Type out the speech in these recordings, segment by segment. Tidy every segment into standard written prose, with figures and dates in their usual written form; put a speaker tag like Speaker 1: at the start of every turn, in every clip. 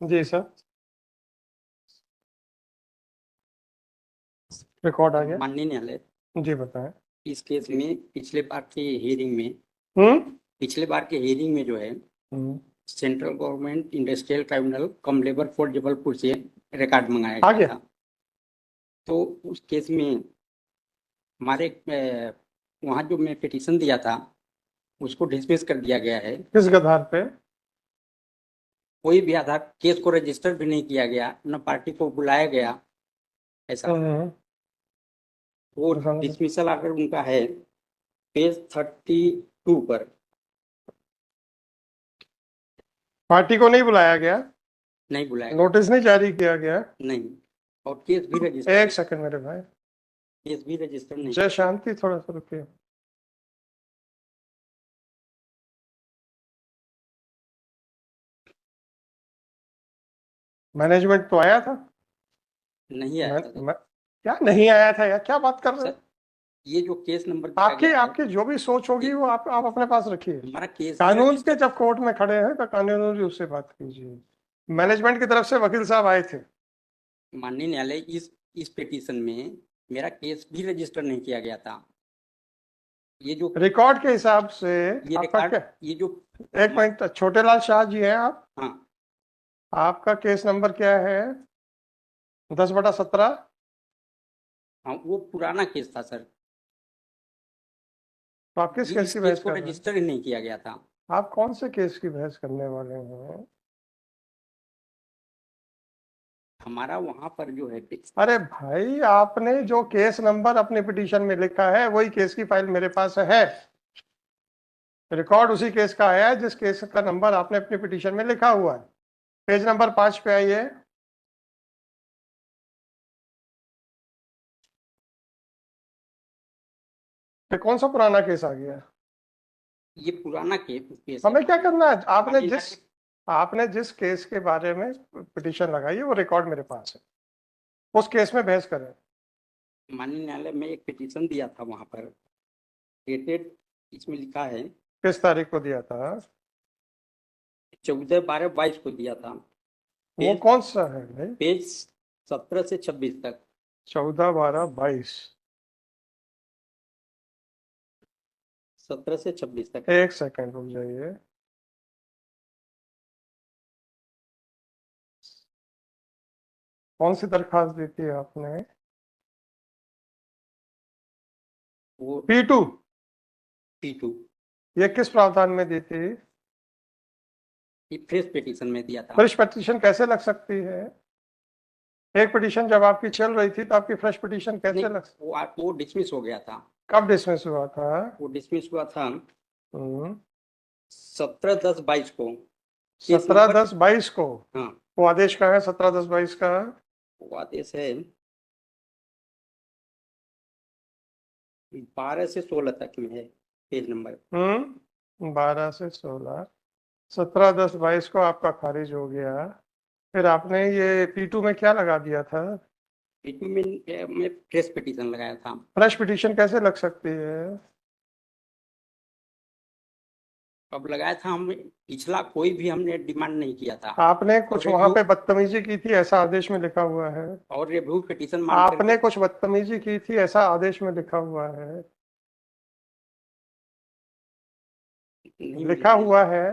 Speaker 1: जी sir, record आ गया।
Speaker 2: माननीय न्यायालय,
Speaker 1: जी बताएं।
Speaker 2: इस केस में पिछले बार के हियरिंग में
Speaker 1: हम्म
Speaker 2: जो है
Speaker 1: हम्म,
Speaker 2: सेंट्रल गवर्नमेंट इंडस्ट्रियल ट्राइब्यूनल कम लेबर कोर्ट जबलपुर से रिकॉर्ड मंगाया
Speaker 1: आ
Speaker 2: गया
Speaker 1: गया।
Speaker 2: था। तो उस केस में हमारे वहाँ जो मैं पिटीशन दिया था उसको डिसमिस कर दिया गया है।
Speaker 1: किस आधार पे?
Speaker 2: कोई भी आधार केस को रजिस्टर भी नहीं किया गया, न पार्टी को बुलाया गया ऐसा।
Speaker 1: हम्म,
Speaker 2: वो
Speaker 1: समझ-
Speaker 2: डिसमिसल आकर उनका है पेज 32 पर।
Speaker 1: पार्टी को नहीं बुलाया गया,
Speaker 2: नहीं बुलाया गया,
Speaker 1: नोटिस नहीं जारी किया गया।
Speaker 2: नहीं। और केस भी रजिस्टर
Speaker 1: एक सेकंड मेरे भाई,
Speaker 2: नहीं।
Speaker 1: जय शांति, थोड़ा सा रुकिए। मैनेजमेंट तो आया था।
Speaker 2: नहीं आया
Speaker 1: मैं,
Speaker 2: था सर।
Speaker 1: मैं, क्या नहीं आया था यार, क्या बात कर रहे
Speaker 2: सर,
Speaker 1: हैं?
Speaker 2: ये जो केस नंबर दिया
Speaker 1: आपकी
Speaker 2: गया है,
Speaker 1: आपकी जो भी सोच होगी वो आप अपने पास रखिए।
Speaker 2: हमारा केस भी
Speaker 1: कानून के
Speaker 2: रजिस्टर।
Speaker 1: जब कोर्ट में खड़े हैं तो कानूनी उससे बात कीजिए। मैनेजमेंट की तरफ से वकील साहब आए थे।
Speaker 2: माननीय न्यायालय, इस पिटीशन में मेरा केस भी रजिस्टर नहीं किया गया था। ये जो
Speaker 1: रिकॉर्ड के हिसाब से
Speaker 2: ये
Speaker 1: आपका
Speaker 2: रिकॉर्ड,
Speaker 1: क्या?
Speaker 2: ये जो
Speaker 1: एक मिनट, छोटेलाल शाह जी हैं आप?
Speaker 2: हाँ।
Speaker 1: आपका केस नंबर क्या है? 10/17।
Speaker 2: हाँ, वो पुराना केस था सर।
Speaker 1: तो आप किस
Speaker 2: ये
Speaker 1: केस
Speaker 2: इस
Speaker 1: की
Speaker 2: केस
Speaker 1: बहस
Speaker 2: को
Speaker 1: कर रहे हैं?
Speaker 2: रजिस्टर ही नहीं किया गया था।
Speaker 1: आप कौन से केस की बहस करने वाले हैं?
Speaker 2: हमारा वहां पर जो है
Speaker 1: अरे भाई, आपने जो केस नंबर अपने पिटीशन में लिखा है वही केस की फाइल मेरे पास है। रिकॉर्ड उसी केस का आया है जिस केस का नंबर आपने अपने पिटीशन में लिखा हुआ है। पेज नंबर 5 पे आइए। ये कौन सा पुराना केस आ गया?
Speaker 2: ये पुराना केस है
Speaker 1: हमें क्या करना है?
Speaker 2: माननीय
Speaker 1: आपने जिस केस के बारे में पिटीशन लगाई है वो रिकॉर्ड मेरे पास है। उस केस में बहस करें।
Speaker 2: माननीय न्यायालय में एक पिटीशन दिया था वहां पर डेटेड, इसमें लिखा है
Speaker 1: किस तारीख को दिया था?
Speaker 2: 14/12/22 को दिया था।
Speaker 1: वो
Speaker 2: पेज
Speaker 1: कौन सा है भाई?
Speaker 2: पेज 17 से 26 तक।
Speaker 1: 14/12/22।
Speaker 2: 17 से 26 तक।
Speaker 1: एक सेकंड रुक जाइए। कौन सी दरखास्त दी थी आपने?
Speaker 2: वो
Speaker 1: P2।
Speaker 2: P2
Speaker 1: ये किस प्रावधान में दी थी?
Speaker 2: ये फ्रेश पिटीशन में दिया था।
Speaker 1: फ्रेश पिटीशन कैसे लग सकती है? एक पिटीशन जब आपकी चल रही थी तो आपकी फ्रेश पिटीशन
Speaker 2: नहीं,
Speaker 1: कैसे लग सकती?
Speaker 2: वो डिसमिस हो गया था।
Speaker 1: कब डिसमिस हुआ था?
Speaker 2: वो डिसमिस हुआ था
Speaker 1: हम्म,
Speaker 2: 17/10/22 को। केस
Speaker 1: सत्रह
Speaker 2: नंबर,
Speaker 1: दस बाईस को।
Speaker 2: हाँ,
Speaker 1: वो आदेश का है 17/10/22 का।
Speaker 2: वो आदेश है 12 से 16 तक में है पेज नंबर।
Speaker 1: 12 से 16। 17/10/22 को आपका खारिज हो गया। फिर आपने ये P2 में क्या लगा दिया था?
Speaker 2: P2 में मैं फ्रेश पिटीशन लगाया था।
Speaker 1: फ्रेश पिटीशन कैसे लग सकती है?
Speaker 2: अब लगाया था हम, पिछला कोई भी हमने डिमांड नहीं किया था।
Speaker 1: आपने
Speaker 2: और
Speaker 1: कुछ वहां
Speaker 2: रिव्यू
Speaker 1: पे बदतमीजी की थी ऐसा आदेश में लिखा हुआ है।
Speaker 2: और रिव्यू पिटीशन मान
Speaker 1: आपने
Speaker 2: करके
Speaker 1: कुछ बदतमीजी की थी ऐसा आदेश में लिखा हुआ है।
Speaker 2: नहीं
Speaker 1: लिखा
Speaker 2: मिली है।
Speaker 1: हुआ है।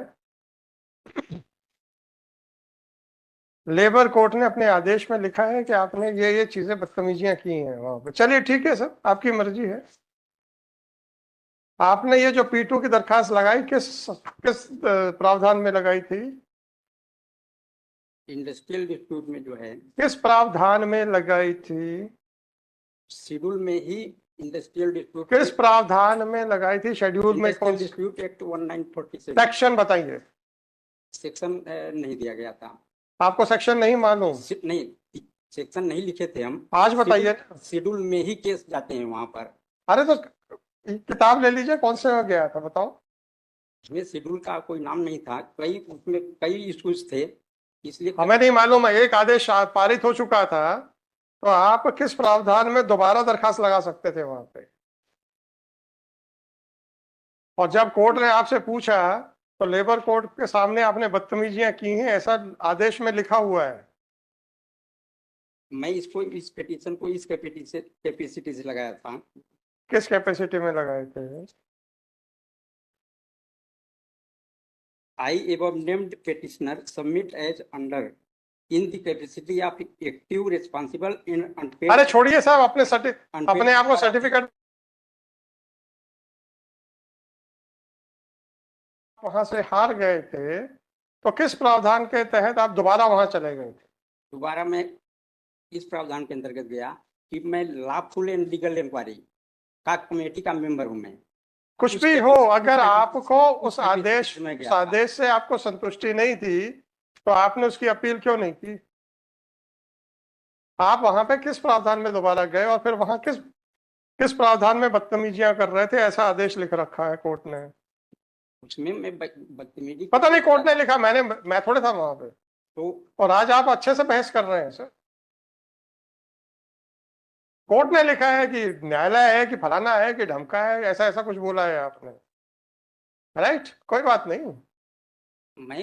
Speaker 1: लेबर कोर्ट ने अपने आदेश में लिखा है कि आपने ये चीजें बदतमीजियां की हैं वहां पे। चलिए ठीक है सर, आपकी मर्जी है। आपने ये जो P2 की दरखास्त लगाई किस किस प्रावधान में लगाई थी?
Speaker 2: इंडस्ट्रियल डिस्प्यूट में जो है,
Speaker 1: किस प्रावधान में लगाई थी?
Speaker 2: शेड्यूल में ही इंडस्ट्रियल डिस्प्यूट
Speaker 1: किस प्रावधान में लगाई थी? शेड्यूल में कौन?
Speaker 2: इंडस्ट्रियल डिस्प्यूट एक्ट 1947
Speaker 1: सेक्शन बताइए।
Speaker 2: सेक्शन नहीं दिया गया था।
Speaker 1: आपको सेक्शन नहीं मालूम?
Speaker 2: नहीं, सेक्शन नहीं लिखे थे हम।
Speaker 1: आज बताइए।
Speaker 2: शेड्यूल में ही केस जाते हैं वहां पर।
Speaker 1: अरे तो किताब ले लीजिए, कौन से में गया था बताओ।
Speaker 2: इसमें शेड्यूल का कोई नाम नहीं था, कई उसमें कई इश्यूज थे, इसलिए
Speaker 1: हमें नहीं मालूम है, एक आदेश पारित हो चुका था। तो आप किस प्रावधान में दोबारा दरखास्त लगा सकते थे वहां पे? और जब कोर्ट ने आपसे पूछा तो लेबर कोर्ट के सामने आपने बदतमीजियां की हैं, ऐसा आदेश में लिखा हुआ है।
Speaker 2: मैं इसको इस पिटीशन को इस कैपेसिटी से लगाया था।
Speaker 1: किस कैपेसिटी में लगाए थे?
Speaker 2: आई above named petitioner submit as under in the capacity of active responsible in unpaid
Speaker 1: अरे छोड़िए साहब, अपने आप को सर्टिफिकेट वहां से हार गए थे, तो किस प्रावधान के तहत आप दोबारा वहां चले गए थे?
Speaker 2: दोबारा मैं इस प्रावधान के अंतर्गत गया कि मैं लॉफुल एंड लीगल इंक्वायरी का कमेटी का मेंबर हूं। मैं
Speaker 1: कुछ भी हो, अगर आपको उस आदेश से आपको संतुष्टि नहीं थी तो आपने उसकी अपील क्यों नहीं की? आप वहां पे किस प्रावधान में दोबारा गए और फिर वहां किस प्रावधान में बदतमीजियां कर रहे थे? ऐसा आदेश लिख रखा है कोर्ट ने।
Speaker 2: उसमें मैं बदतमीजी
Speaker 1: पता नहीं कोर्ट ने लिखा, मैं थोड़े था वहां पे।
Speaker 2: तो
Speaker 1: और आज आप अच्छे से बहस कर रहे हैं सर। कोर्ट ने लिखा है कि न्यायालय है कि फलाना है कि ढमका है, ऐसा ऐसा कुछ बोला है आपने, राइट? कोई बात नहीं,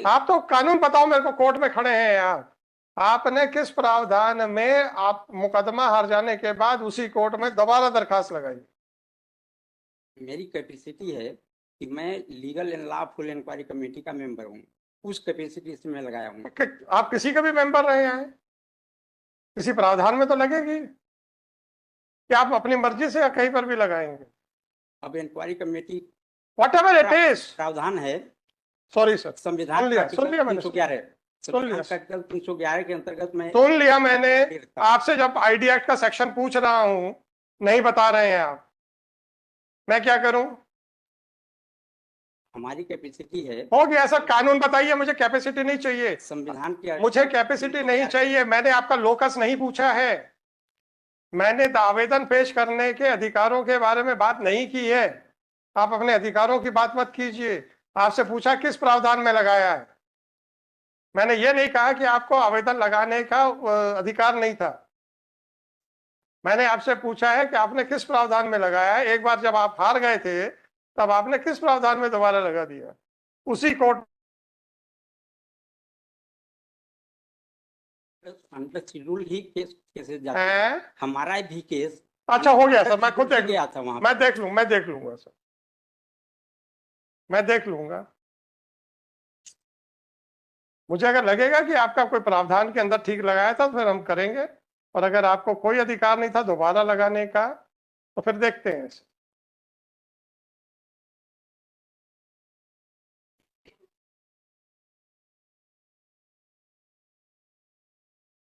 Speaker 1: आप तो कानून बताओ मेरे को, कोर्ट में खड़े हैं आप। आपने किस प्रावधान में आप मुकदमा हार जाने के बाद उसी कोर्ट में दोबारा दरखास्त लगाई?
Speaker 2: मेरी कैपेसिटी है कि मैं legal and lawful inquiry committee का मेंबर हूँ, उस कैपेसिटी से मैं लगाया हूँ।
Speaker 1: आप किसी का भी मेंबर रहे हैं, किसी प्रावधान में तो लगेगी कि आप अपनी मर्जी से या कहीं पर भी लगाएंगे?
Speaker 2: अब inquiry committee
Speaker 1: whatever it is
Speaker 2: प्रावधान है,
Speaker 1: सॉरी सर,
Speaker 2: संविधान
Speaker 1: सुन लिया मैंने,
Speaker 2: 311 के अंतर्गत मैं
Speaker 1: सुन लिया मैंने। आपसे जब आईडी एक्ट का सेक्शन पूछ रहा हूं, नहीं बता रहे हैं आप, मैं क्या करूं?
Speaker 2: हमारी कैपेसिटी है।
Speaker 1: हो गया सर, कानून बताइए, मुझे कैपेसिटी नहीं चाहिए।
Speaker 2: संविधान की
Speaker 1: मुझे कैपेसिटी नहीं चाहिए, मैंने आपका लोकस नहीं पूछा है, मैंने आवेदन पेश करने के अधिकारों के बारे में बात नहीं की है। आप अपने अधिकारों की बात मत कीजिए। आपसे पूछा किस प्रावधान में लगाया है, मैंने ये नहीं कहा कि आपको आवेदन लगाने का अधिकार नहीं था। मैंने आपसे पूछा है कि आपने किस प्रावधान में लगाया है। एक बार जब आप हार गए थे तब आपने किस प्रावधान में दोबारा लगा दिया? उसी कोर्ट
Speaker 2: अंडर शेड्यूल ही केसेस जाते
Speaker 1: हैं।
Speaker 2: हमारा भी केस।
Speaker 1: अच्छा हो गया सर, मैं खुद देख
Speaker 2: गया था वहां।
Speaker 1: मैं देख लूंगा सर, मैं देख लूंगा। मुझे अगर लगेगा कि आपका कोई प्रावधान के अंदर ठीक लगाया था तो फिर हम करेंगे, और अगर आपको कोई अधिकार नहीं था दोबारा लगाने का तो फिर देखते हैं।